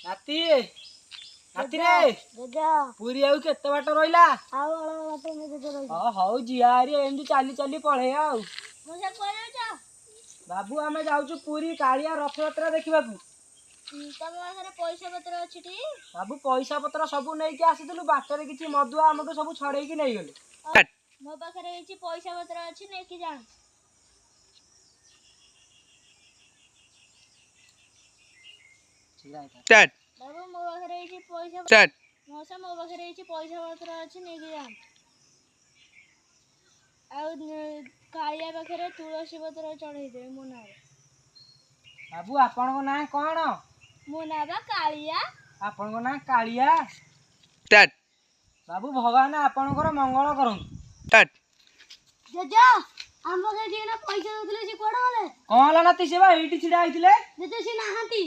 नाती नाती रे पूरी आउ केते बाट रहिला हौ जियारी एंदी चाली चाली पळे आउ बाबू आमे जाउछु पूरी कालिया रथ यात्रा देखिबाकू तम पाखरे पैसा पत्र अछि टी बाबू पैसा पत्र सब नै के आसीतलु बाटरे किछि मधुआ हमके सब छड़ेई की नै गेले मो पाखरे हिची पैसा पत्र अछि नै कि जान स्टार्ट बाबू मो पाखरे हिची पैसा स्टार्ट मौसा मो पाखरे हिची पैसा पत्र अछि नै कि जान आ कालिया पाखरे तुलसी पत्र चढ़ाई दे मो ना बाबू आपन को ना कोन मो ना बा कालिया आपन को ना कालिया स्टार्ट बाबू भगवान आपन को मंगल करन स्टार्ट जजा हम पाखरे जे ना पैसा दउतले से कोड गले कोन ला नाती सेवा एठी छिडा आइतिले जजा से नाहंती